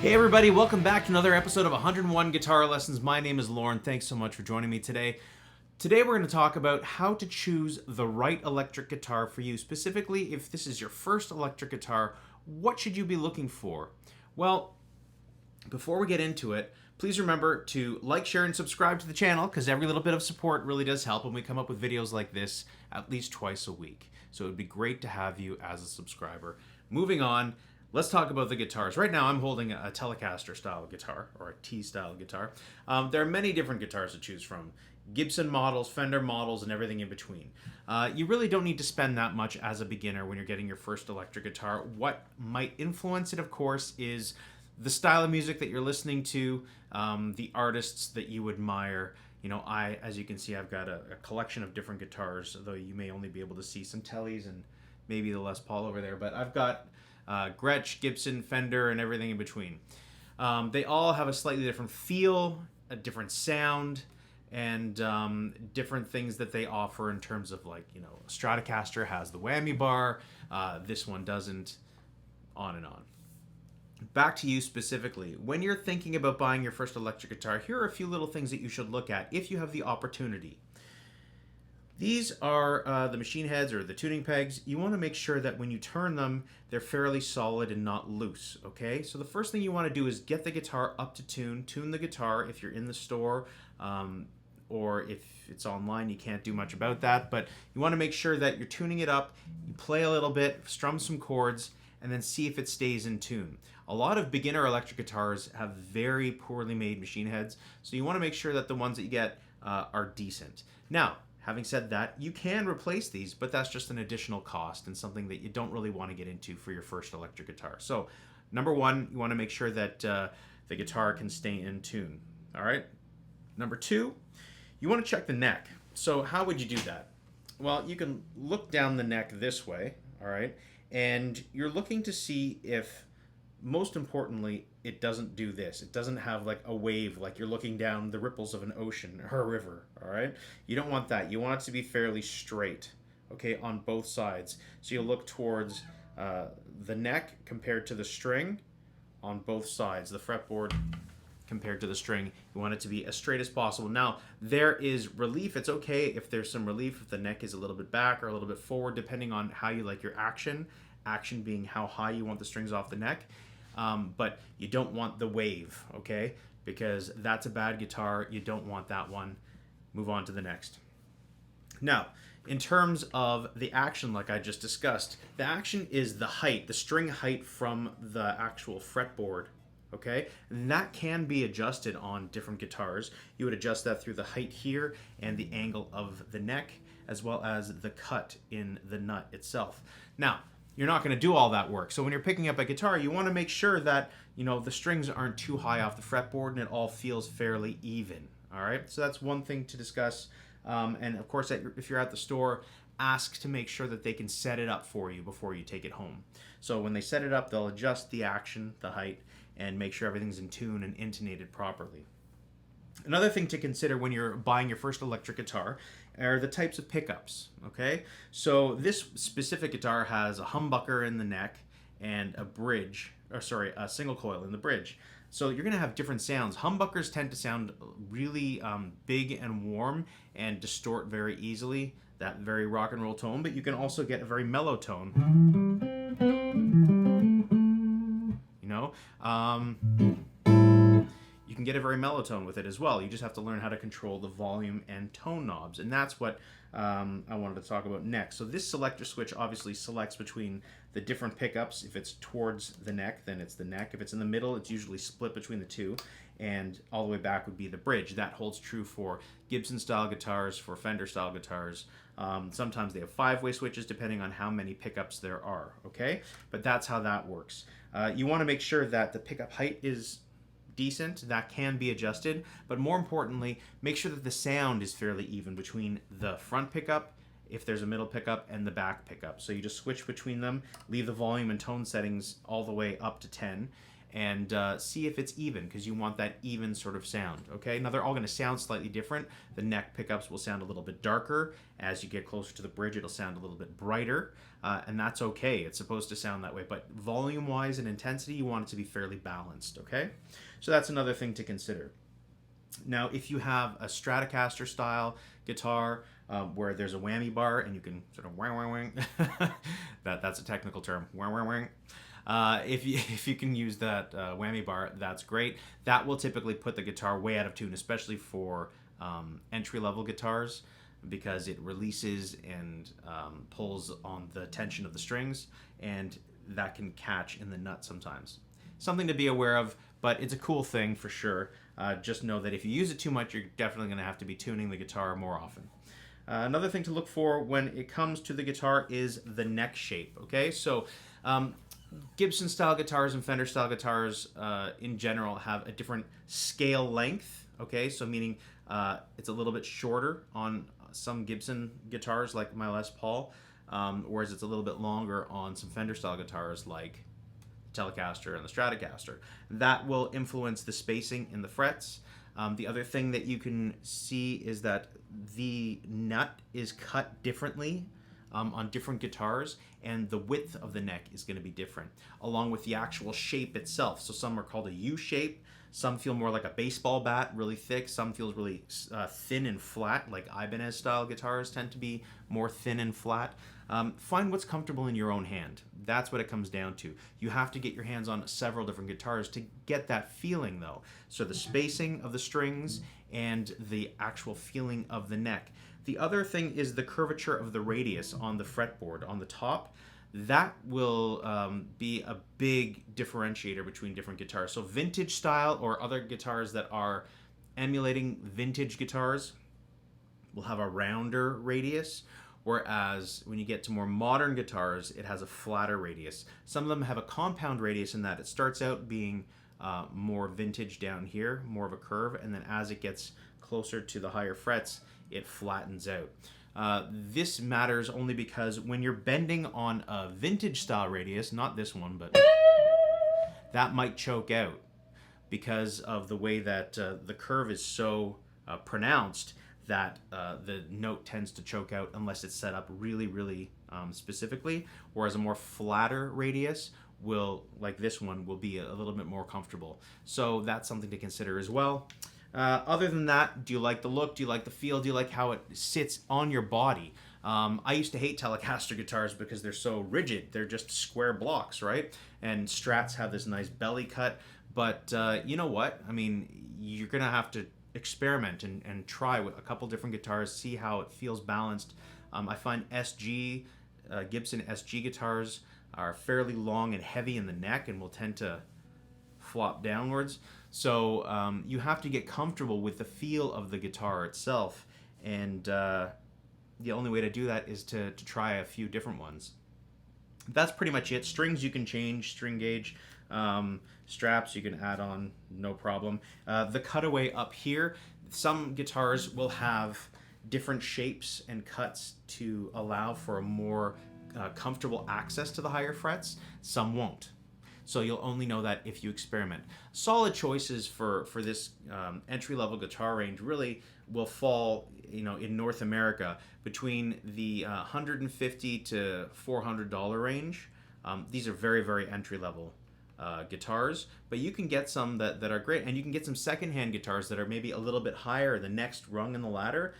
Hey everybody, welcome back to another episode of 101 Guitar Lessons. My name is Lauren. Thanks so much for joining me today. Today we're going to talk about how to choose the right electric guitar for you. Specifically, if this is your first electric guitar, what should you be looking for? Well, before we get into it, please remember to like, share, and subscribe to the channel because every little bit of support really does help when we come up with videos like this at least twice a week. So it would be great to have you as a subscriber. Moving on, let's talk about the guitars. Right now I'm holding a Telecaster style guitar, or a T style guitar. There are many different guitars to choose from. Gibson models, Fender models, and everything in between. You really don't need to spend that much as a beginner when you're getting your first electric guitar. What might influence it, of course, is the style of music that you're listening to, the artists that you admire. You know, as you can see, I've got a collection of different guitars, though you may only be able to see some Tellys and maybe the Les Paul over there. But I've got Gretsch, Gibson, Fender, and everything in between. They all have a slightly different feel, a different sound, and different things that they offer in terms of, like, you know, Stratocaster has the whammy bar, this one doesn't, on and on. Back to you specifically. When you're thinking about buying your first electric guitar, here are a few little things that you should look at if you have the opportunity. These are the machine heads or the tuning pegs. You want to make sure that when you turn them, they're fairly solid and not loose, okay? So the first thing you want to do is get the guitar up to tune the guitar if you're in the store, or if it's online, you can't do much about that, but you want to make sure that you're tuning it up, you play a little bit, strum some chords, and then see if it stays in tune. A lot of beginner electric guitars have very poorly made machine heads, so you want to make sure that the ones that you get are decent. Now, having said that, you can replace these, but that's just an additional cost and something that you don't really want to get into for your first electric guitar. So, number one, you want to make sure that the guitar can stay in tune. All right? Number two, you want to check the neck. So how would you do that? Well, you can look down the neck this way, all right? And you're looking to see if, most importantly, it doesn't do this. It doesn't have like a wave, like you're looking down the ripples of an ocean or a river, all right? You don't want that. You want it to be fairly straight, okay, on both sides. So you look towards the neck compared to the string on both sides, the fretboard compared to the string. You want it to be as straight as possible. Now, there is relief. It's okay if there's some relief, if the neck is a little bit back or a little bit forward, depending on how you like your action. Action being how high you want the strings off the neck. But you don't want the wave, okay? Because that's a bad guitar. You don't want that one. Move on to the next. Now, in terms of the action, like I just discussed, the action is the height, the string height from the actual fretboard, okay? And that can be adjusted on different guitars. You would adjust that through the height here and the angle of the neck, as well as the cut in the nut itself. Now, you're not going to do all that work. So when you're picking up a guitar, you want to make sure that, you know, the strings aren't too high off the fretboard and it all feels fairly even. All right, so that's one thing to discuss. And of course, if you're at the store, ask to make sure that they can set it up for you before you take it home. So when they set it up, they'll adjust the action, the height, and make sure everything's in tune and intonated properly. Another thing to consider when you're buying your first electric guitar are the types of pickups, okay? So this specific guitar has a humbucker in the neck and a single coil in the bridge. So you're gonna have different sounds. Humbuckers tend to sound really big and warm and distort very easily, that very rock and roll tone, but you can also get a very mellow tone. You know? You can get a very mellow tone with it as well. You just have to learn how to control the volume and tone knobs, and that's what I wanted to talk about next. So this selector switch obviously selects between the different pickups. If it's towards the neck, then it's the neck. If it's in the middle, it's usually split between the two, and all the way back would be the bridge. That holds true for Gibson style guitars, for Fender style guitars. Sometimes they have 5-way switches depending on how many pickups there are, okay? But that's how that works. You want to make sure that the pickup height is decent. That can be adjusted, but more importantly, make sure that the sound is fairly even between the front pickup, if there's a middle pickup, and the back pickup. So you just switch between them, leave the volume and tone settings all the way up to 10, and see if it's even, because you want that even sort of sound. Okay, now they're all going to sound slightly different. The neck pickups will sound a little bit darker. As you get closer to the bridge, it'll sound a little bit brighter, and that's okay. It's supposed to sound that way, but volume wise and intensity, you want it to be fairly balanced. Okay, so that's another thing to consider. Now, if you have a Stratocaster style guitar where there's a whammy bar and you can sort of wang wang wang, that's a technical term, wang wang wang. If you can use that whammy bar, that's great. That will typically put the guitar way out of tune, especially for entry-level guitars, because it releases and pulls on the tension of the strings, and that can catch in the nut sometimes. Something to be aware of, but it's a cool thing for sure. Just know that if you use it too much, you're definitely going to have to be tuning the guitar more often. Another thing to look for when it comes to the guitar is the neck shape. Okay, so Gibson style guitars and Fender style guitars in general have a different scale length. Okay, so meaning it's a little bit shorter on some Gibson guitars like my Les Paul, whereas it's a little bit longer on some Fender style guitars like Telecaster and the Stratocaster. That will influence the spacing in the frets. The other thing that you can see is that the nut is cut differently on different guitars, and the width of the neck is going to be different, along with the actual shape itself. So some are called a U shape. Some feel more like a baseball bat, really thick. Some feels really thin and flat, like Ibanez style guitars tend to be more thin and flat. Find what's comfortable in your own hand. That's what it comes down to. You have to get your hands on several different guitars to get that feeling, though. So the spacing of the strings and the actual feeling of the neck. The other thing is the curvature of the radius on the fretboard on the top. That will be a big differentiator between different guitars. So vintage style or other guitars that are emulating vintage guitars will have a rounder radius, whereas when you get to more modern guitars, it has a flatter radius. Some of them have a compound radius in that it starts out being more vintage down here, more of a curve, and then as it gets closer to the higher frets, it flattens out. This matters only because when you're bending on a vintage style radius, not this one, but that might choke out because of the way that the curve is so pronounced that the note tends to choke out unless it's set up really, really specifically, whereas a more flatter radius will, like this one, will be a little bit more comfortable. So that's something to consider as well. Other than that, do you like the look? Do you like the feel? Do you like how it sits on your body? I used to hate Telecaster guitars because they're so rigid. They're just square blocks, right? And Strats have this nice belly cut. But you know what? I mean, you're going to have to experiment and try with a couple different guitars, see how it feels balanced. I find Gibson SG guitars are fairly long and heavy in the neck and will tend to flop downwards. So you have to get comfortable with the feel of the guitar itself, and the only way to do that is to try a few different ones. That's pretty much it. Strings you can change, string gauge. Straps you can add on, no problem. The cutaway up here, some guitars will have different shapes and cuts to allow for a more comfortable access to the higher frets. Some won't. So you'll only know that if you experiment. Solid choices for this entry-level guitar range really will fall, in North America between the $150 to $400 range. These are very, very entry-level guitars, but you can get some that are great, and you can get some secondhand guitars that are maybe a little bit higher, the next rung in the ladder,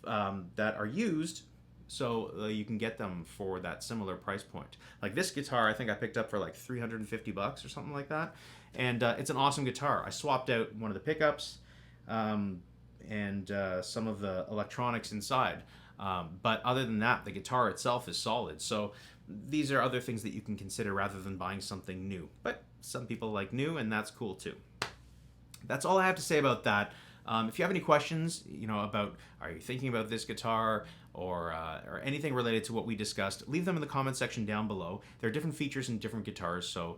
that are used. So you can get them for that similar price point. Like this guitar, I think I picked up for like $350 or something like that. And it's an awesome guitar. I swapped out one of the pickups and some of the electronics inside. But other than that, the guitar itself is solid. So these are other things that you can consider rather than buying something new. But some people like new, and that's cool too. That's all I have to say about that. If you have any questions, about are you thinking about this guitar or anything related to what we discussed, leave them in the comment section down below. There are different features in different guitars, so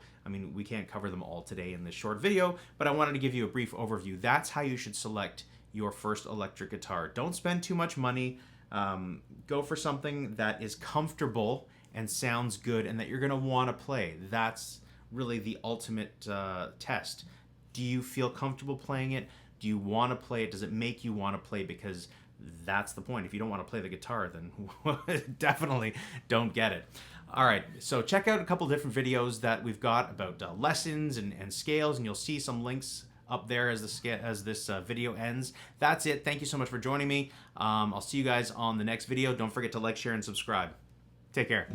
we can't cover them all today in this short video, but I wanted to give you a brief overview. That's how you should select your first electric guitar. Don't spend too much money. Go for something that is comfortable and sounds good and that you're going to want to play. That's really the ultimate test. Do you feel comfortable playing it? Do you want to play it? Does it make you want to play? Because that's the point. If you don't want to play the guitar, then definitely don't get it. All right, so check out a couple different videos that we've got about lessons and scales, and you'll see some links up there as this video ends. That's it. Thank you so much for joining me. I'll see you guys on the next video. Don't forget to like, share, and subscribe. Take care.